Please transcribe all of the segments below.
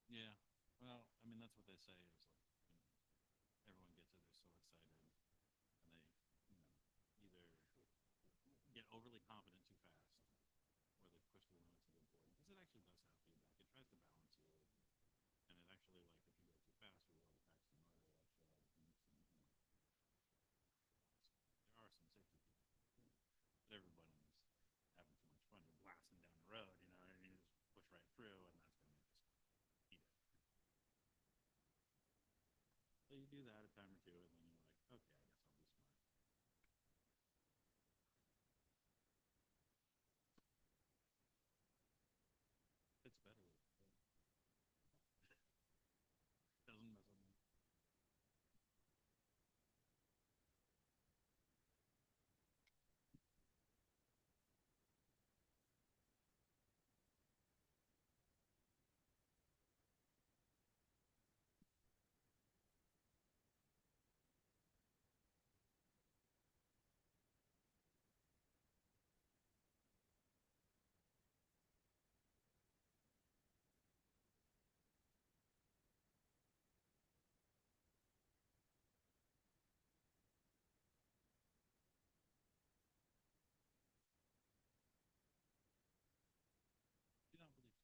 Yeah. Well, I mean, that's what they say is like, everyone gets it, they're so excited, and they, either get overly confident too fast, or they push the limits of the board. Because it actually does have feedback. It tries to balance you, and it actually, like, if you go too fast with all the practice and art, it actually makes them, there are some safety features, but everybody is having too much fun. You're blasting down the road, and you just push right through, and that's going to just eat it. So you do that a time or two, and then you're like, okay, I guess I'll be smart. It's better with it. Doesn't mess up. You don't believe.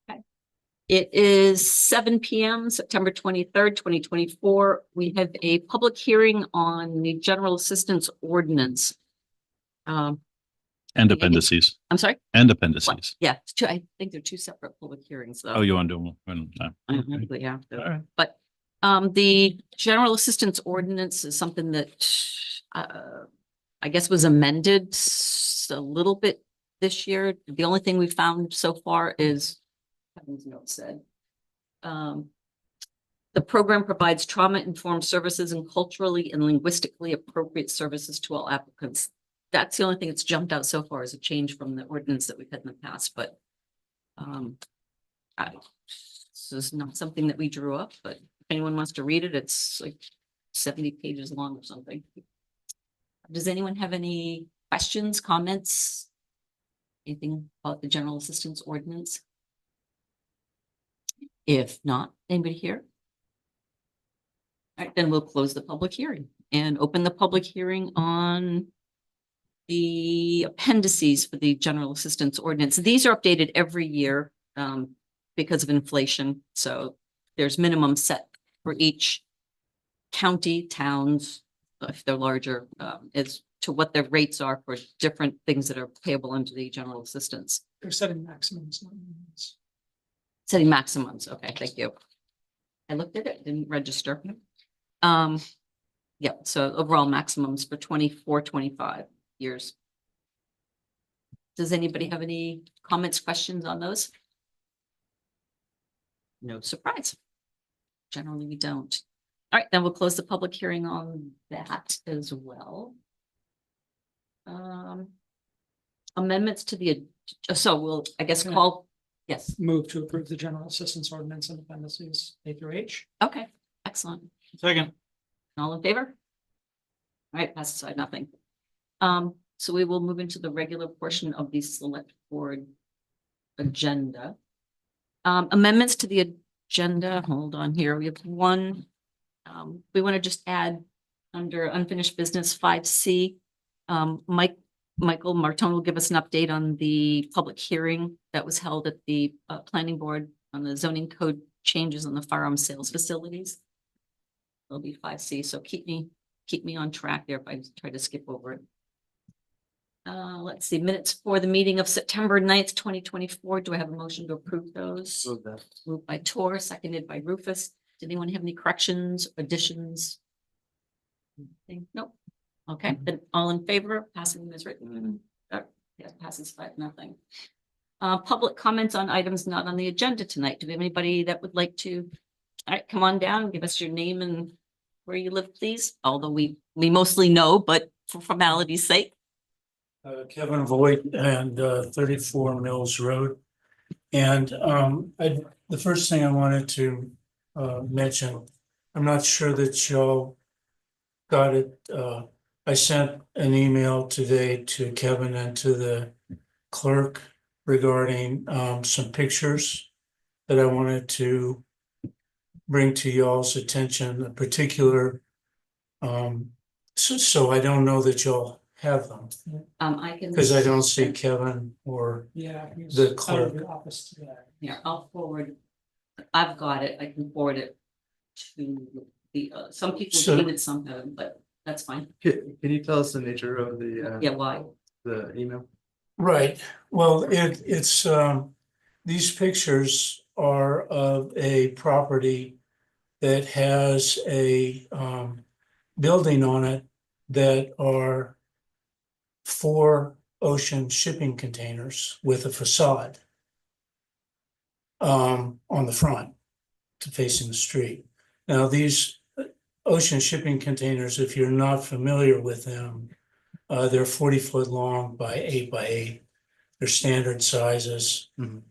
Okay. It is 7 p.m., September 23rd, 2024. We have a public hearing on the general assistance ordinance. And I think- appendices. I'm sorry? And What? appendices. Yeah, it's two, I think they're two separate public hearings, though. Oh, you want to do them one time? I don't think we have to. All right. But the general assistance ordinance is something that I guess was amended a little bit this year. The only thing we found so far is, Kevin's note said, the program provides trauma-informed services and culturally and linguistically appropriate services to all applicants. That's the only thing that's jumped out so far as a change from the ordinance that we've had in the past, but this is not something that we drew up, but if anyone wants to read it, it's like 70 pages long or something. Does anyone have any questions, comments? Anything about the general assistance ordinance? If not, anybody here? All right, then we'll close the public hearing and open the public hearing on the appendices for the general assistance ordinance. These are updated every year because of inflation. So there's minimum set for each county, towns, if they're larger, as to what their rates are for different things that are payable under the general assistance. They're setting maximums, not minimums. Setting maximums. Okay, thank you. I looked at it, didn't register. Yeah, so overall maximums for 24, 25 years. Does anybody have any comments, questions on those? No surprise. Generally, we don't. All right, then we'll close the public hearing on that as well. Amendments to the, so we'll, I guess, Yeah. call, yes, Move to approve the general assistance ordinance and appendices A through H. okay, excellent. Second. All in favor? All right, pass aside, nothing. So we will move into the regular portion of the select board agenda. Amendments to the agenda, hold on here, we have one. We want to just add under unfinished business 5C. Michael Martone will give us an update on the public hearing that was held at the planning board on the zoning code changes on the firearm sales facilities. It'll be 5C, so keep me on track there if I try to skip over it. Let's see, minutes for the meeting of September 9th, 2024. Do I have a motion to approve those? Moved by Tor, seconded by Rufus. Did anyone have any corrections, additions? Nope. Okay, then all in favor of passing them as written? Yes, passes 5-0. Public comments on items not on the agenda tonight. Do we have anybody that would like to All right, come on down, give us your name and where you live, please, although we mostly know, but for formality's sake. Kevin Voigt and 34 Mills Road. And the first thing I wanted to mention, I'm not sure that y'all got it. I sent an email today to Kevin and to the clerk regarding some pictures that I wanted to bring to y'all's attention, a particular so I don't know that y'all have them, I can. because I don't see Kevin or Yeah. he's The out of clerk. the office today. Here, I'll forward, I've got it, I can forward it to the, some people So- do it, some haven't, but that's fine. Can you tell us the nature of Yeah, why? the email? Right, well, it's these pictures are of a property that has a building on it that are 4 ocean shipping containers with a facade on the front to facing the street. Now, these ocean shipping containers, if you're not familiar with them, they're 40-foot long by 8 by 8. They're standard sizes. Mhm.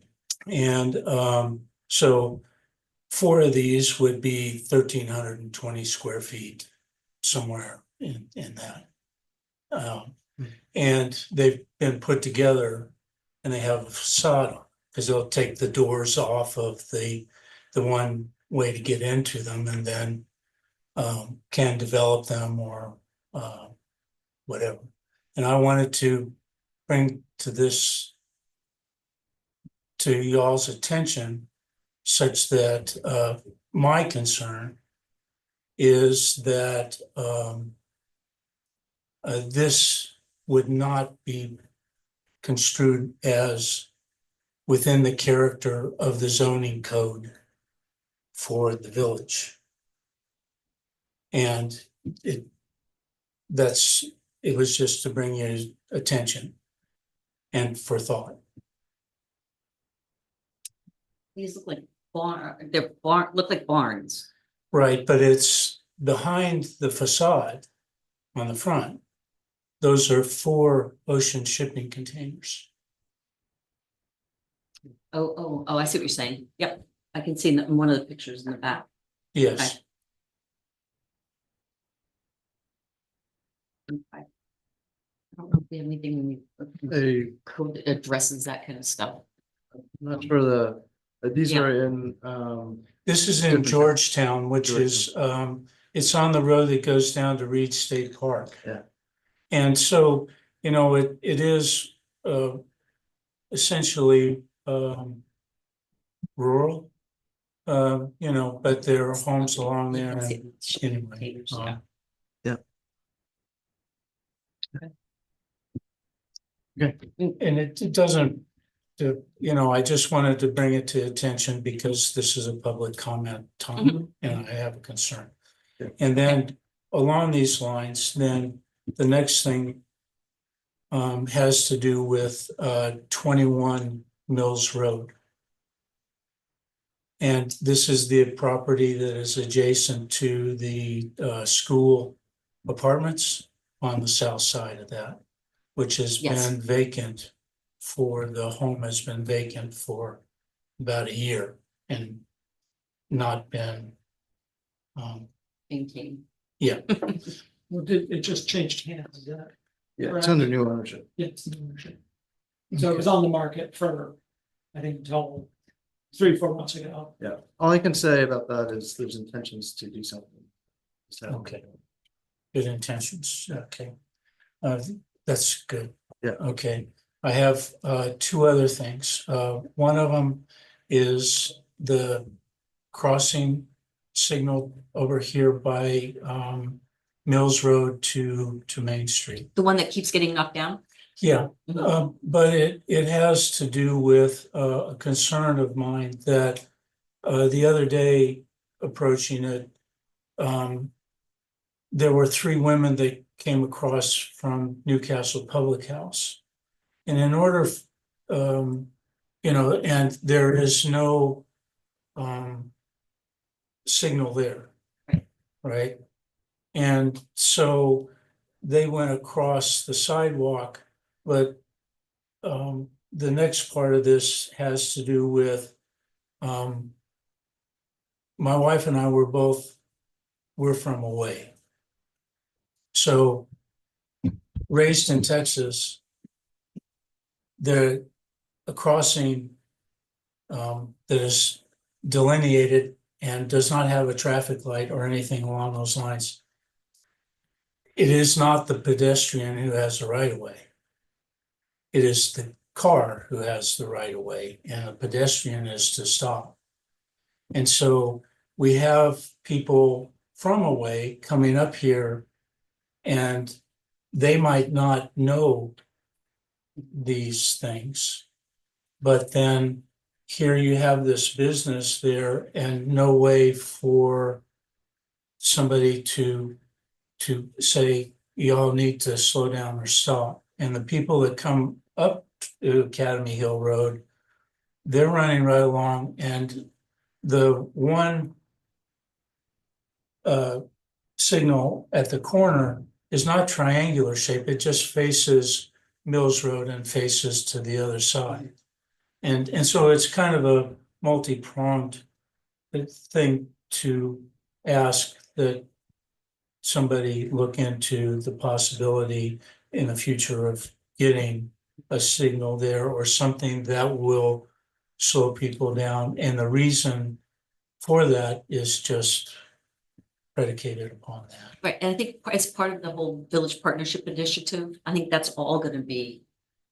And so 4 of these would be 1,320 square feet, somewhere in that. And they've been put together and they have a facade on, because they'll take the doors off of the one way to get into them, and then can develop them or whatever. And I wanted to bring to y'all's attention such that my concern is that this would not be construed as within the character of the zoning code for the village. And it was just to bring you attention and for thought. These look like look like barns. Right, but it's behind the facade on the front. Those are 4 ocean shipping containers. Oh, I see what you're saying. Yep, I can see in one of the pictures in the back. Yes, Okay. I don't know if we have anything in the code that addresses that kind of stuff. Not sure these Yeah. are in, this is in Different- Georgetown, which is, it's on the road that goes down to Reed State Park. Yeah. And so, it is essentially rural. But there are homes along there. You can see and the shipping anyway, containers, um, yeah. And it doesn't, I just wanted to bring it to attention because this is a public comment time and I have a concern. Yeah. And then along these lines, then the next thing has to do with 21 Mills Road. And this is the property that is adjacent to the school apartments on the south side of that, which has Yes. been vacant the home has been vacant for about a year and not been, Maintain. yeah, Well, it just changed hands, is that? yeah, it's under new ownership. Yeah, it's new ownership. So it was on the market for, I think, until 3-4 months ago. Yeah, all I can say about that is there's intentions to do something. So, okay. Good intentions, okay. That's good. Yeah. Okay, I have 2 other things. One of them is the crossing signal over here by Mills Road to Main Street. The one that keeps getting knocked down? Yeah, Mhm. but it has to do with a concern of mine that the other day approaching it, there were 3 women that came across from Newcastle Public House. And in order, and there is no signal there. Right. Right? And so they went across the sidewalk, but the next part of this has to do with my wife and I we're from away. So raised in Texas, a crossing that is delineated and does not have a traffic light or anything along those lines. It is not the pedestrian who has the right of way. It is the car who has the right of way, and the pedestrian is to stop. And so we have people from away coming up here, and they might not know these things. But then here you have this business there and no way for somebody to say, y'all need to slow down or stop. And the people that come up to Academy Hill Road, they're running right along, and the one signal at the corner is not triangular shape. It just faces Mills Road and faces to the other side. And so it's kind of a multi-pronged thing to ask that somebody look into the possibility in the future of getting a signal there or something that will slow people down. And the reason for that is just predicated upon that. Right, and I think as part of the whole village partnership initiative, I think that's all gonna be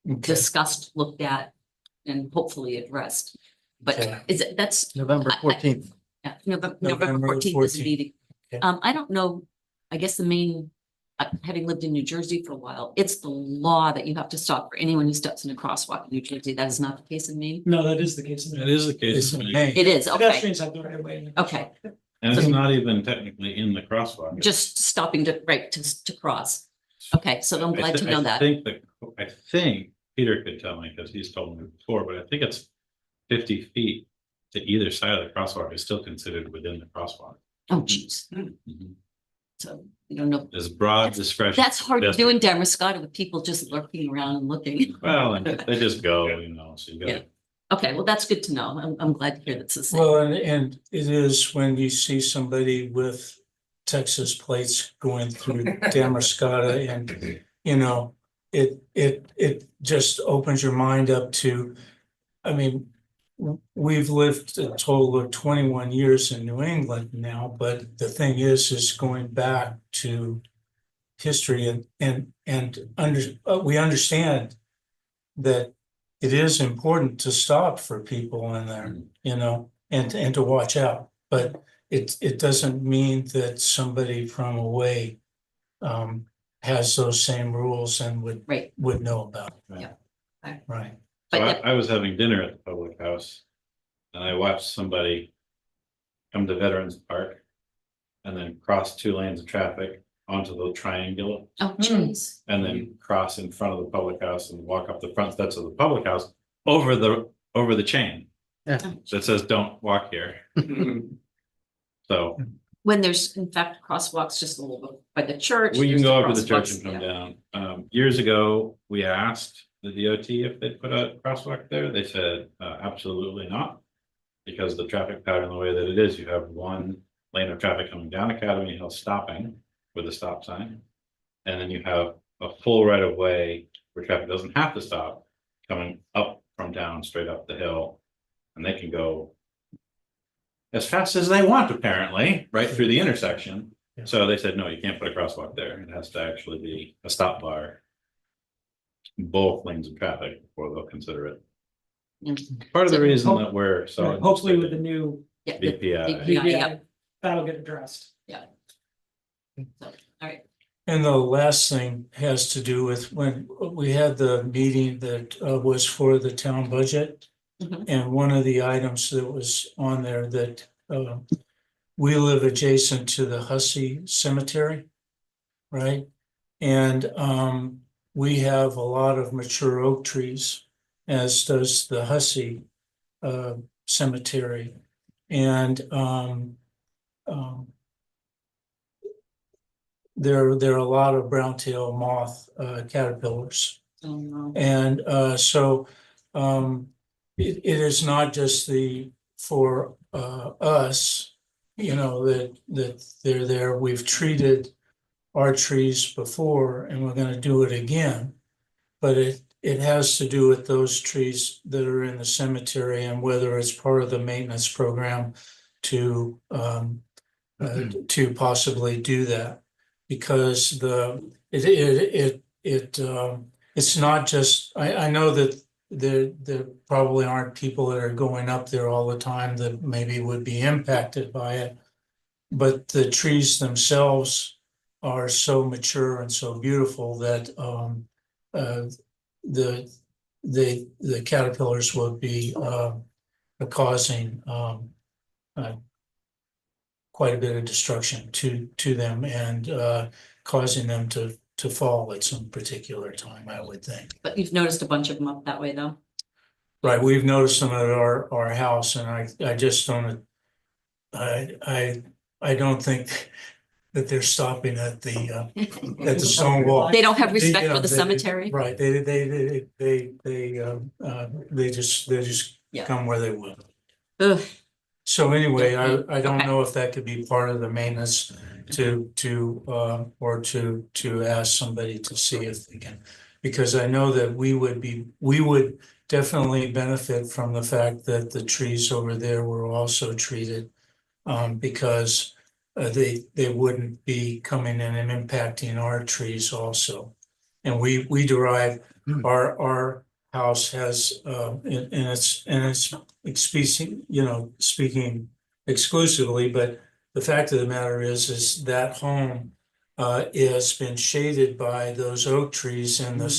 Okay. discussed, looked at, and hopefully addressed. But Okay. that's November I- 14th. yeah, November November 14th is the 14th. meeting. Okay. I don't know, I guess the main, having lived in New Jersey for a while, it's the law that you have to stop for anyone who steps in a crosswalk in New Jersey. That is not the case in Maine. No, that is the case. It is the case. It's in in Maine. May. It is, okay, Pedestrians have the right of way. okay, And it's not even technically in the crosswalk. just stopping to, right, to cross. Okay, so I'm glad to know that. I think Peter could tell me, because he's told me before, but I think it's 50 feet to either side of the crosswalk is still considered within the crosswalk. Oh, geez, Mhm. so you don't know. There's broad That's- discretion. That's hard to Yes. do in Damascus with people just lurking around and looking. Well, and they just go, so you Yeah. gotta. Okay, well, that's good to know. I'm glad to hear that's the same. Well, and it is when you see somebody with Texas plates going through Damascata, and, it just opens your mind up to, I mean, we've lived a total of 21 years in New England now, but the thing is going back to history we understand that it is important to stop for people in there, and to watch out. But it doesn't mean that somebody from away has those same rules and Right, would know about it. Right. Yeah. Right. So but I was having dinner at the public house and I watched somebody come to Veterans Park and then cross 2 lanes of traffic onto the triangle oh, geez. and then cross in front of the public house and walk up the front steps of the public house over the chain Yeah. that says don't walk here. So When there's in fact crosswalks just a little bit by the church. we can there's go over to the church crosswalks, and come yeah. down. Years ago, we asked the DOT if they'd put a crosswalk there. They said absolutely not. Because the traffic pattern, the way that it is, you have 1 lane of traffic coming down Academy Hill stopping with a stop sign. And then you have a full right of way where traffic doesn't have to stop coming up from down straight up the hill. And they can go as fast as they want, apparently, right through the intersection. Yeah. So they said, no, you can't put a crosswalk there. It has to actually be a stop bar. Both lanes of traffic before they'll consider it. Part of the So- reason that we're so. Right, hopefully with the new Yeah, the- VPI. Yeah, yeah. VPI, that'll get addressed. so, all right, And the last thing has to do with when we had the meeting that was for the town budget. Mhm. And one of the items that was on there that we live adjacent to the Hussey Cemetery. Right? And we have a lot of mature oak trees, as does the Hussey Cemetery. And there are a lot of brown tail moth caterpillars. And so it is not just for us, that they're there. We've treated our trees before and we're gonna do it again. But it has to do with those trees that are in the cemetery and whether it's part of the maintenance program to possibly do that. Because it's not just, I know that there probably aren't people that are going up there all the time that maybe would be impacted by it. But the trees themselves are so mature and so beautiful that the caterpillars will be causing quite a bit of destruction to them and causing them to fall at some particular time, I would think. But you've noticed a bunch of them up that way, though. Right, we've noticed them at our house, and I just don't. I don't think that they're stopping at the stone wall. They don't have respect You know, for the they- cemetery. Right, they just Yeah. come where they will. Ugh, So anyway, I don't Okay. know if that could be part of the maintenance or to ask somebody to see if they can. Because I know that we would definitely benefit from the fact that the trees over there were also treated. Because they wouldn't be coming in and impacting our trees also. And we derive, our house has, and it's speaking exclusively, but the fact of the matter is that home has been shaded by those oak trees in the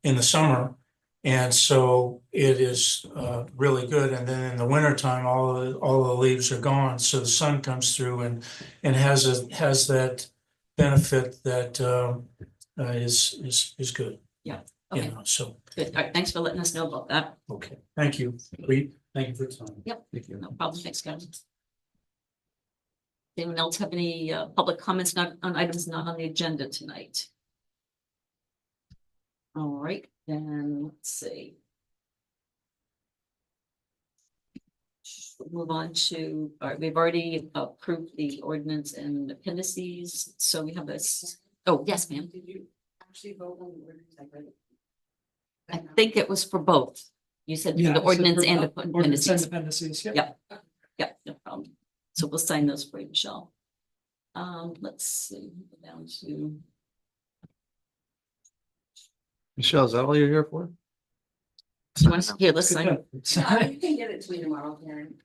in the summer. And so it is really good. And then in the wintertime, all the leaves are gone. So the sun comes through and has that benefit that is good. Yeah, You okay, know, so, good. All right, thanks for letting us know about that. okay, thank you. Thank you for your time. Yep. Thank you. No problem, thanks, Kevin. Anyone else have any public comments not on items not on the agenda tonight? All right, then let's see. We'll move on to, all right, we've already approved the ordinance and appendices, so we have this. Oh, yes, ma'am. Did you actually vote on the ordinance? I read it. I think it was for both. You said Yeah, the so ordinance for and the ordinance and appendices. appendices, yeah. Yep. Yeah, no problem. So we'll sign those for you, Michelle. Let's see, go down to, Michelle, is that all you're here for? you want to, here, let's sign. Yeah, you can get it to me tomorrow, Karen.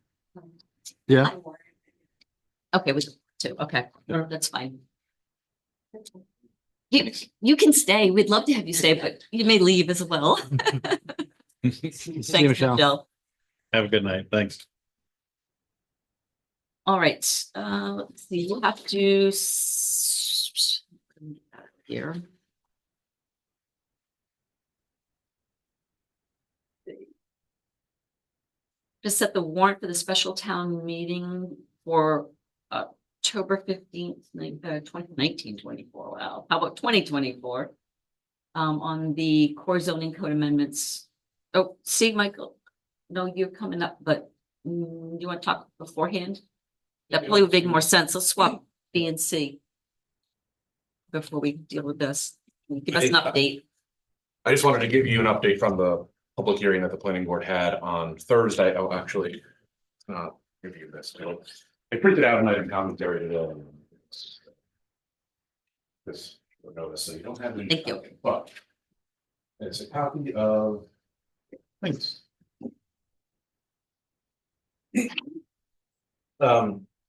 Yeah. I work. Okay, with two, okay, Sure. that's fine. You can stay. We'd love to have you stay, but you may leave as well. Thanks, Michelle. Have a good night. Thanks. All right, let's see, we'll have to here. Just set the warrant for the special town meeting for October 15th, 2024. Wow, how about 2024? On the core zoning code amendments. Oh, see, Michael, no, you're coming up, but you want to talk beforehand? That probably would make more sense. Let's swap B and C before we deal with this. Give us an update. I just wanted to give you an update from the public hearing that the planning board had on Thursday. Oh, actually, review this. I printed out an item commentary today. This notice, so you don't have any. Thank you. copy, but it's a copy of. Thanks.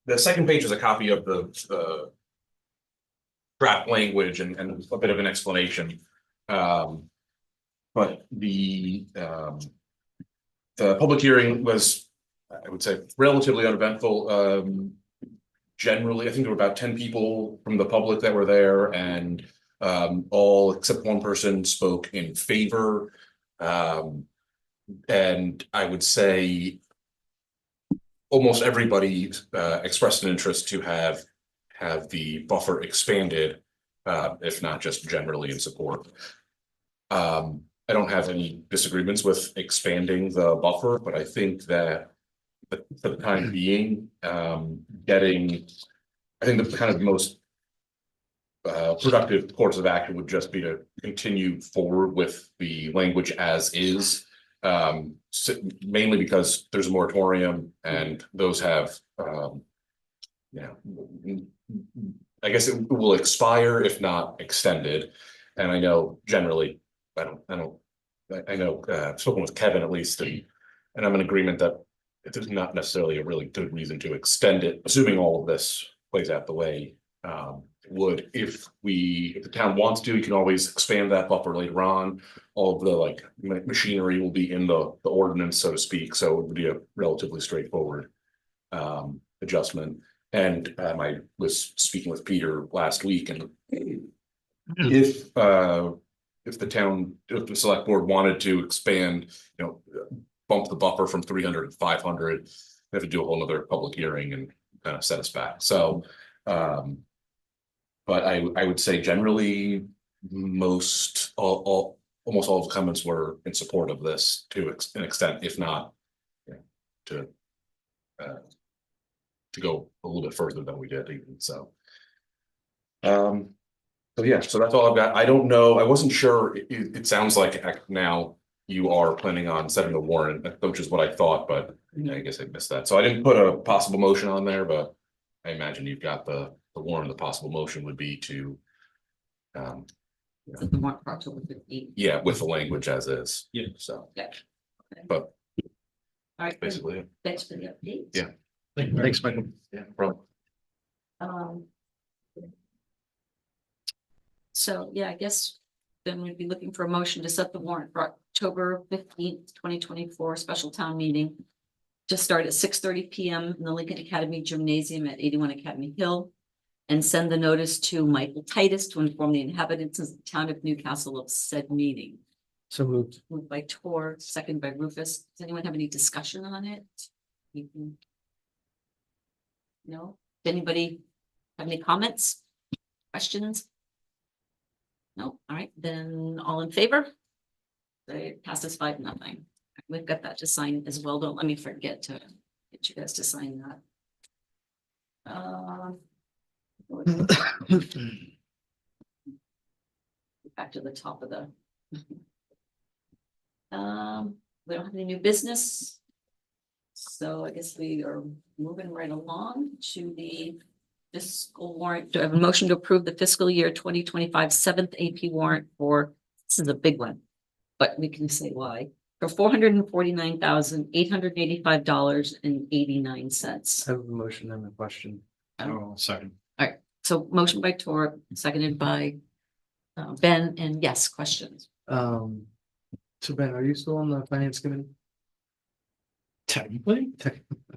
The second page is a copy of the draft language and a bit of an explanation. But the public hearing was, I would say, relatively uneventful. Generally, I think there were about 10 people from the public that were there, and all except one person spoke in favor. And I would say almost everybody expressed an interest to have the buffer expanded, if not just generally in support. I don't have any disagreements with expanding the buffer, but I think that for the time being, I think the kind of most productive course of action would just be to continue forward with the language as is. Mainly because there's a moratorium and those have, I guess it will expire if not extended. And I know generally, I know, I've spoken with Kevin at least, and I'm in agreement that there's not necessarily a really good reason to extend it, assuming all of this plays out the way it would. If the town wants to, you can always expand that buffer later on. All of the machinery will be in the ordinance, so to speak, so it would be a relatively straightforward adjustment. And I was speaking with Peter last week, and if the select board wanted to expand, bump the buffer from 300 to 500, they have to do a whole nother public hearing and kind of set us back. So, but I would say generally, almost all of the comments were in support of this to an extent, if not, to go a little bit further than we did even. So, so yeah, so that's all I've got. I don't know. I wasn't sure. It sounds like now you are planning on setting a warrant, which is what I thought, but I guess I missed that. So I didn't put a possible motion on there, but I imagine you've got the warrant. The possible motion would be to, The warrant for October 15th. yeah, with the language as is. Yeah. So, Okay. but All right, basically, it. thanks for the update. Yeah. Thanks, Michael. Yeah, no problem. So, yeah, I guess then we'd be looking for a motion to set the warrant for October 15th, 2024 special town meeting. To start at 6:30 PM in the Lincoln Academy Gymnasium at 81 Academy Hill. And send the notice to Michael Titus to inform the inhabitants of the town of Newcastle of said meeting. So moved. Moved by Tor, second by Rufus. Does anyone have any discussion on it? No? Does anybody have any comments? Questions? No? All right, then all in favor? It passes 5-0. We've got that to sign as well. Don't let me forget to get you guys to sign that. Back to the top of the. We don't have any new business. So I guess we are moving right along to the fiscal warrant. Do I have a motion to approve the fiscal year 2025 7th AP warrant for, this is a big one, but we can say why, for $449,885.89. I have a motion and a question. Oh, second. So motion by Tor, seconded by Ben, and yes, questions. So Ben, are you still on the finance committee? Technically.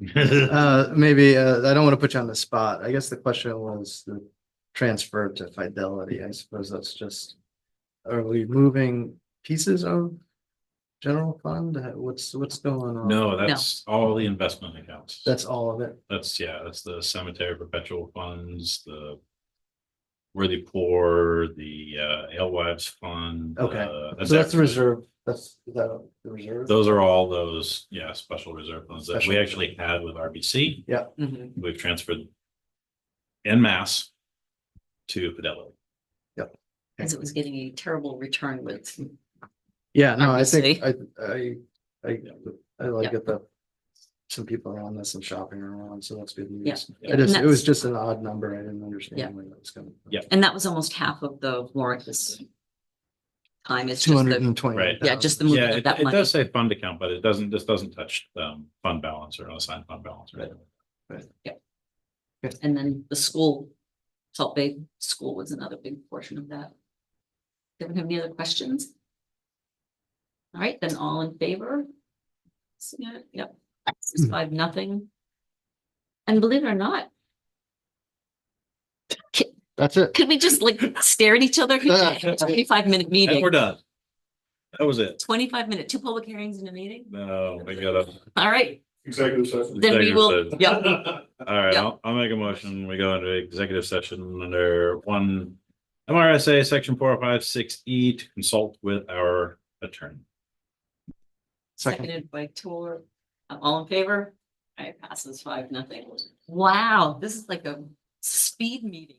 Maybe, I don't want to put you on the spot. I guess the question was the transfer to Fidelity. I suppose that's just, are we moving pieces of general fund? What's going on? No, that's all the investment accounts. That's all of it. That's the cemetery perpetual funds, the Worthy Poor, the Alewives Fund. Okay, so that's the reserve. Is that the reserve? Those are all those, special reserve funds that Special we reserve. actually had with RBC. Mhm. We've transferred en masse to Fidelity. As it was getting a terrible return with, Yeah, no, I think RBC. I like it that some people are on this and shopping around, so that's good Yeah, news. yeah, It is, and it was that's- just an odd number. I didn't understand Yeah. where that was coming from. Yeah. and that was almost half of the warrant this time. It's Two just hundred the, and twenty. Right. yeah, just the movement Yeah, of that it money. does say fund account, but this doesn't touch fund balance or unassigned fund balance. Right. And then the school, Salt Bay School was another big portion of that. Anyone have any other questions? All right, then all in favor? Yep, this is 5-0. And believe it or not, That's it. could we just stare at each other? 25-minute And meeting, we're done. That was it. 25-minute, 2 public hearings in a meeting. No, we gotta. All right, Executive session. Then we will, Executive yeah, All right, Yeah. I'll make a motion. We go into executive session under one MRSA section 4056E to consult with our attorney. Second. seconded by Tor. All in favor? All right, passes 5-0. Wow, this is like a speed meeting.